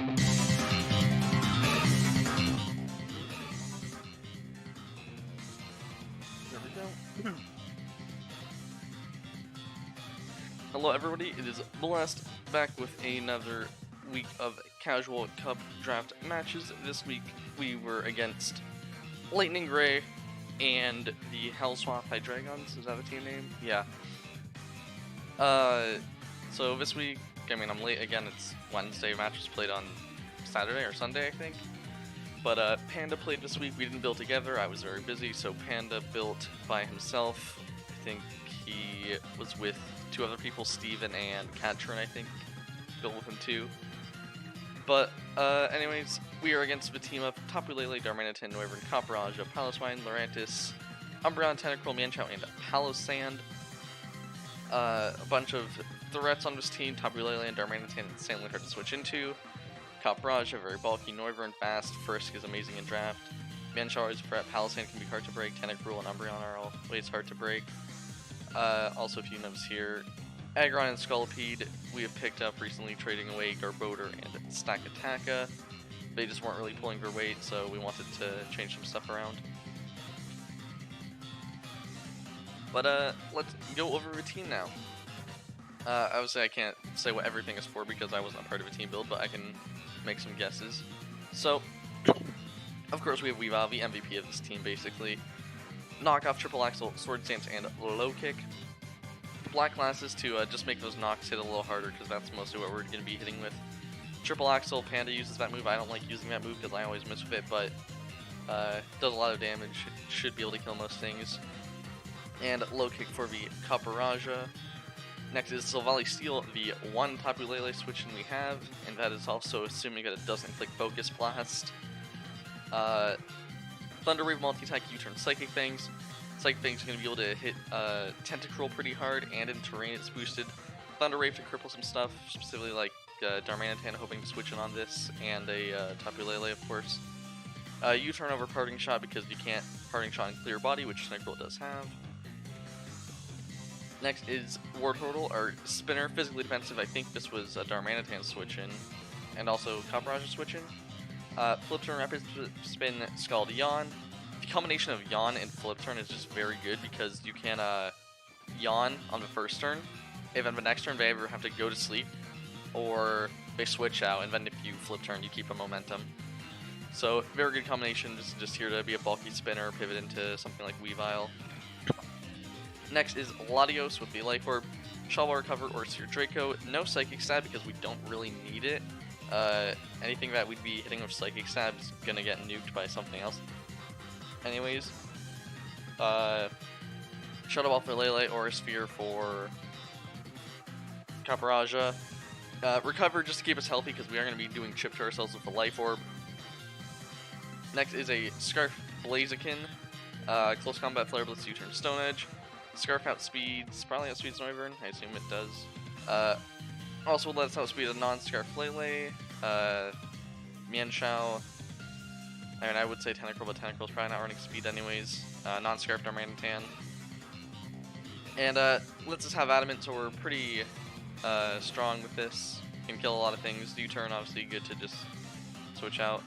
There we go. Hello everybody, it is Blast back with another week of casual cup draft matches. This week we were against Lightning Gray and the Helswath Hydreigons. Is that a team name? Yeah. So this week, I mean, I'm late again. It's Wednesday. Match was played on Saturday or Sunday, I think. But Panda played this week. We didn't build together. I was very busy, so Panda built by himself. I think he was with two other people, Steven and Katrin, I think. Built with him too. But anyways, we are against the team of Tapu Lele, Darmanitan, Noivern, Copperaja, Paloswine, Lurantis, Umbreon, Tentacruel, Mienshao, and Palosand. A bunch of threats on this team. Tapu Lele and Darmanitan and Sandland hard to switch into. Copperaja, very bulky. Noivern, fast. Frisk is amazing in draft. Mienshao is a threat. Palosand can be hard to break. Tentacruel and Umbreon are always hard to break. Also, if you notice here, Aggron and Scolipede we have picked up recently, trading away Garbodor and Stakataka. They just weren't really pulling their weight, so we wanted to change some stuff around. But let's go over the team now. Obviously I can't say what everything is for because I wasn't a part of a team build, but I can make some guesses. So, of course we have Weavile, the MVP of this team basically. Knockoff, Triple Axle, Sword Stance, and Low Kick. Black Glasses to just make those knocks hit a little harder because that's mostly what we're going to be hitting with. Triple Axle, Panda uses that move. I don't like using that move because I always miss with it, but does a lot of damage. It should be able to kill most things. And Low Kick for the Copperaja. Next is Silvally Steel, the one Tapu Lele switch we have, and that is also assuming that it doesn't click Focus Blast. Thunder Wave, multi-attack, U-turn, Psychic Fangs. Psychic Fangs are going to be able to hit Tentacruel pretty hard, and in terrain it's boosted. Thunder Wave to cripple some stuff, specifically like Darmanitan, hoping to switch in on this, and a Tapu Lele, of course. U-turn over Parting Shot because you can't Parting Shot in Clear Body, which Tentacruel does have. Next is Wartortle, our spinner, physically defensive. I think this was a Darmanitan switch in, and also Copperaja switch in. Flip turn, rapid spin, Scald, Yawn. The combination of Yawn and Flip turn is just very good because you can Yawn on the first turn, and then the next turn they either have to go to sleep, or they switch out, and then if you Flip turn, you keep a momentum. So, very good combination, just here to be a bulky spinner, pivot into something like Weavile. Next is Latios with the Life Orb, Shovel Recover, or Seer Draco. No Psychic Stab because we don't really need it. Anything that we'd be hitting with Psychic Stab is gonna get nuked by something else. Anyways, Shadow Ball for Lele, or a Sphere for Copperaja. Recover just to keep us healthy because we are going to be doing chip to ourselves with the Life Orb. Next is a Scarf Blaziken, Close Combat Flare Blitz, U-turn Stone Edge. Scarf outspeeds, probably outspeeds Noivern, I assume it does. Also lets outspeed a non-Scarf Lele, Mienshao. I mean, I would say Tentacruel, but Tentacruel's probably not running speed anyways. Non-Scarf Darmanitan. And lets us have Adamant, so we're pretty strong with this. Can kill a lot of things. U-turn, obviously good to just switch out.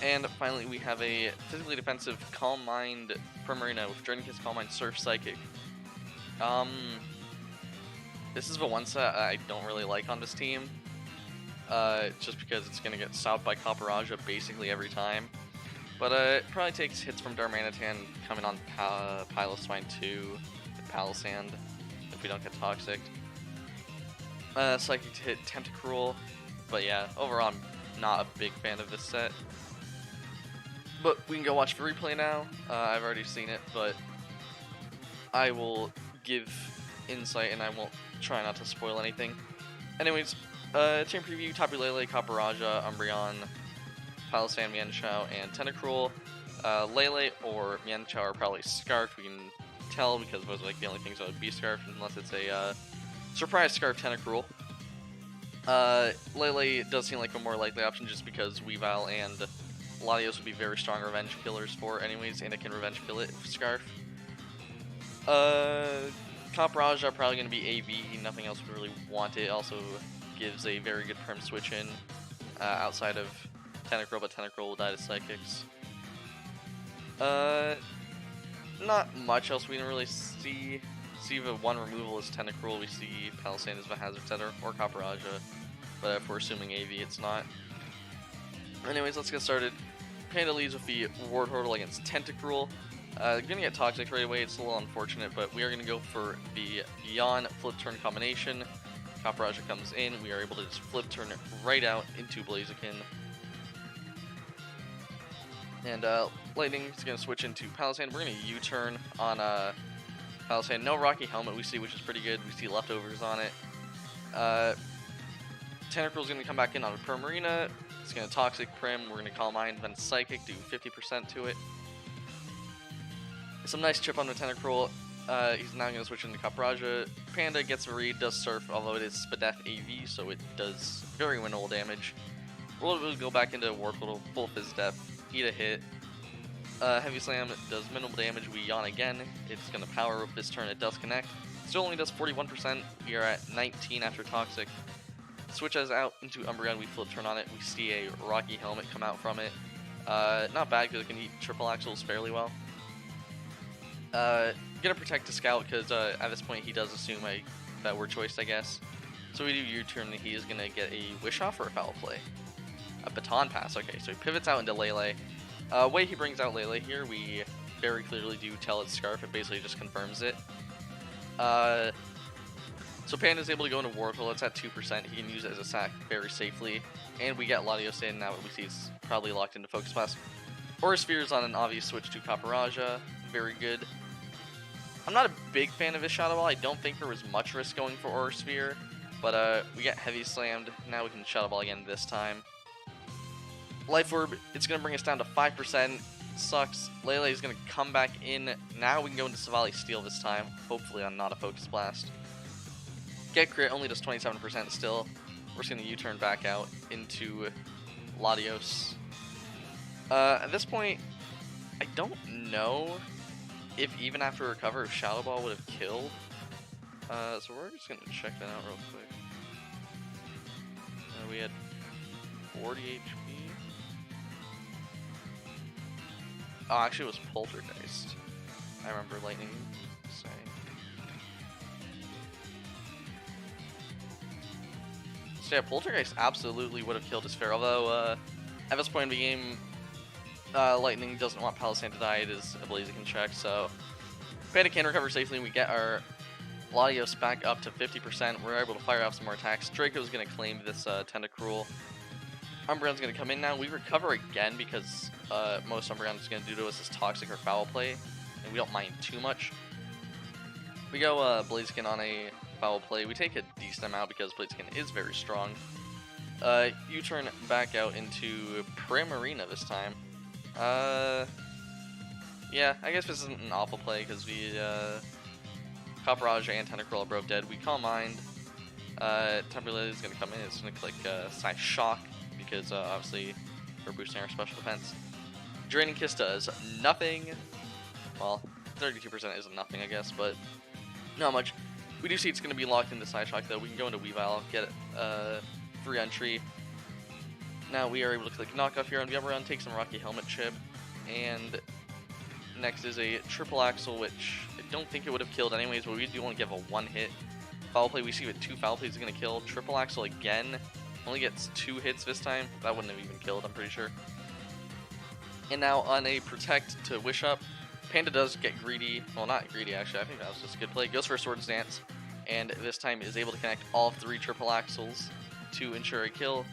And finally, we have a physically defensive Calm Mind Primarina with Dragon Kiss, Calm Mind, Surf, Psychic. This is the one set I don't really like on this team. Just because it's going to get stopped by Copperaja basically every time. But it probably takes hits from Darmanitan coming on Piloswine 2, Palosand, if we don't get Toxic. Psychic to hit Tentacruel. But yeah, overall I'm not a big fan of this set. But we can go watch the replay now. I've already seen it, but I will give insight and I won't try not to spoil anything. Anyways, team preview: Tapu Lele, Copperaja, Umbreon, Palosand, Mienshao, and Tentacruel. Lele or Mienshao are probably Scarf. We can tell because those are like the only things that would be Scarf, unless it's a surprise Scarf Tentacruel. Lele does seem like a more likely option just because Weavile and Latios would be very strong revenge killers for anyways, and it can revenge kill it with Scarf. Copperaja are probably going to be AV, nothing else would really want it. Also gives a very good Prim switch in. outside of Tentacruel, but Tentacruel will die to Psychics. Not much else we didn't really see. See the one removal is Tentacruel, we see Palisand as the Hazard Setter, or Caparajah, but if we're assuming AV, it's not. Anyways, let's get started. Panda leads with the Ward Hurdle against Tentacruel. Gonna get Toxic right away, it's a little unfortunate, but we are gonna go for the Yawn Flip Turn combination. Caparajah comes in, we are able to just Flip Turn it right out into Blaziken. And Lightning is going to switch into Palisand. We're going to U-turn on Palisand. No Rocky Helmet we see, which is pretty good. We see leftovers on it. Tentacruel is going to come back in on Primarina. It's going to Toxic Prim. We're going to Calm Mind, then Psychic, do 50% to it. Some nice chip on the Tentacruel. He's now going to switch into Caparajah. Panda gets a read, does Surf, although it is Spadef AV, so it does very minimal damage. We'll go back into Ward Hurdle, full Fizz Death. Eat a hit. Heavy Slam does minimal damage. We Yawn again. It's going to power up this turn. It does connect. Still only does 41%. We are at 19 after Toxic. Switches out into Umbreon. We Flip Turn on it. We see a Rocky Helmet come out from it. Not bad because it can eat triple axles fairly well. Gonna protect the Scout because at this point he does assume that we're choiced, I guess. So we do U-turn. He is going to get a Wish Off or a Foul Play. A Baton Pass, okay, so he pivots out into Lele. Way he brings out Lele here, we very clearly do tell it's Scarf, it basically just confirms it. So Panda's able to go into Ward Hurdle, it's at 2%, he can use it as a sack very safely. And we get Latios in, now we see it's probably locked into Focus Blast. Aura Sphere's on an obvious switch to Caparajah, very good. I'm not a big fan of his Shadow Ball, I don't think there was much risk going for Aura Sphere. But we get Heavy Slammed, now we can Shadow Ball again this time. Life Orb, it's going to bring us down to 5%. Sucks. Lele is going to come back in. Now we can go into Savali Steel this time. Hopefully on not a Focus Blast. Get Crit only does 27% still. We're just going to U-turn back out into Latios. At this point, I don't know if even after recover, if Shadow Ball would have killed. So we're just going to check that out real quick. We had 40 HP. Oh, actually it was Poltergeist. I remember Lightning saying. So yeah, Poltergeist absolutely would have killed his Sphere, although at this point in the game, Lightning doesn't want Palisand to die, it is a Blaziken check, so Panda can recover safely and we get our Latios back up to 50%. We're able to fire off some more attacks. Draco's going to claim this Tentacruel. Umbreon's going to come in now. We recover again because most Umbreon's going to do to us is Toxic or Foul Play, and we don't mind too much. We go Blaziken on a Foul Play. We take a decent amount because Blaziken is very strong. U-turn back out into Primarina this time. Yeah, I guess this isn't an awful play because we Caparajah and Tentacruel are both dead. We Calm Mind. Tapu Lele is going to come in. It's going to click Psy Shock because obviously we're boosting our special defense. Draining Kiss does nothing. Well, 32% isn't nothing, I guess, but not much. We do see it's going to be locked into Psy Shock though. We can go into Weavile, get 3 on Tree. Now we are able to click Knockoff here on the Umbreon, take some Rocky Helmet chip, and next is a Triple Axle, which I don't think it would have killed anyways, but we do want to give a 1-hit Foul Play. We see with 2 Foul Plays is going to kill. Triple Axle again, only gets 2 hits this time. That wouldn't have even killed, I'm pretty sure. And now on a Protect to Wish Up, Panda does get greedy. Well, not greedy actually, I think that was just a good play. Goes for a Swords Dance, and this time is able to connect all 3 Triple Axles to ensure a kill.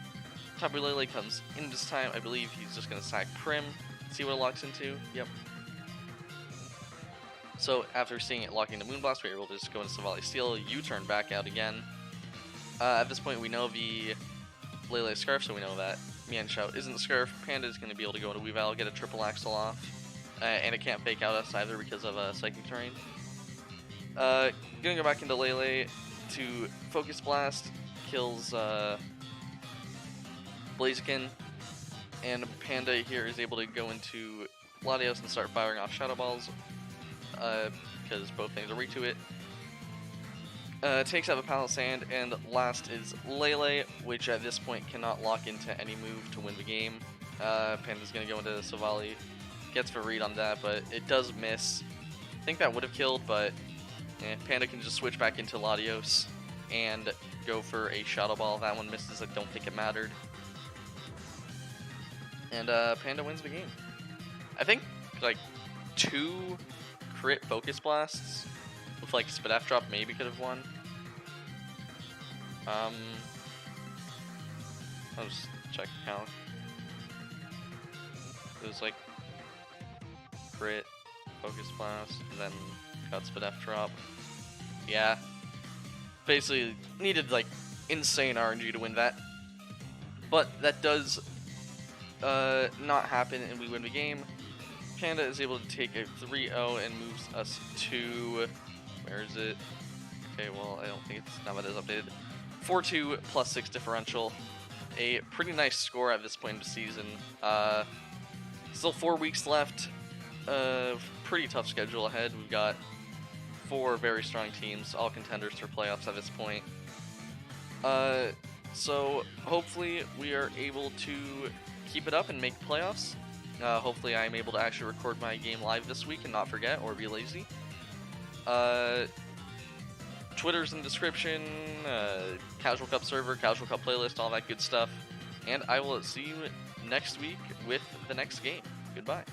Tapu Lele comes in this time. I believe he's just going to sack Prim. See what it locks into. Yep. So after seeing it locking the Moonblast, we're able to just go into Savali Steel, U-turn back out again. At this point, we know the Lele Scarf, so we know that Mian Shout isn't Scarf. Panda is going to be able to go into Weavile, get a Triple Axle off. And it can't fake out us either because of Psychic Terrain. Gonna go back into Lele to Focus Blast, kills Blaziken, and Panda here is able to go into Latios and start firing off Shadow Balls, because both things are weak to it. takes out the Palace Sand, and last is Lele, which at this point cannot lock into any move to win the game. Panda's gonna go into Savali, gets the read on that, but it does miss. I think that would have killed, but Panda can just switch back into Latios and go for a Shadow Ball. That one misses, I don't think it mattered. And Panda wins the game. I think like 2 crit Focus Blasts with like Spit F drop maybe could have won. I'll just check count. It was like crit, Focus Blast, and then got Spit F drop. Yeah. Basically needed like insane RNG to win that. But that does not happen and we win the game. Panda is able to take a 3-0 and moves us to, where is it? Okay, well, I don't think it's, now that is updated. 4-2 plus 6 differential. A pretty nice score at this point in the season. Still 4 weeks left. Pretty tough schedule ahead. We've got 4 very strong teams, all contenders for playoffs at this point. So hopefully we are able to keep it up and make playoffs. Hopefully I'm able to actually record my game live this week and not forget or be lazy. Twitter's in the description, Casual Cup server, Casual Cup playlist, all that good stuff. And I will see you next week with the next game. Goodbye.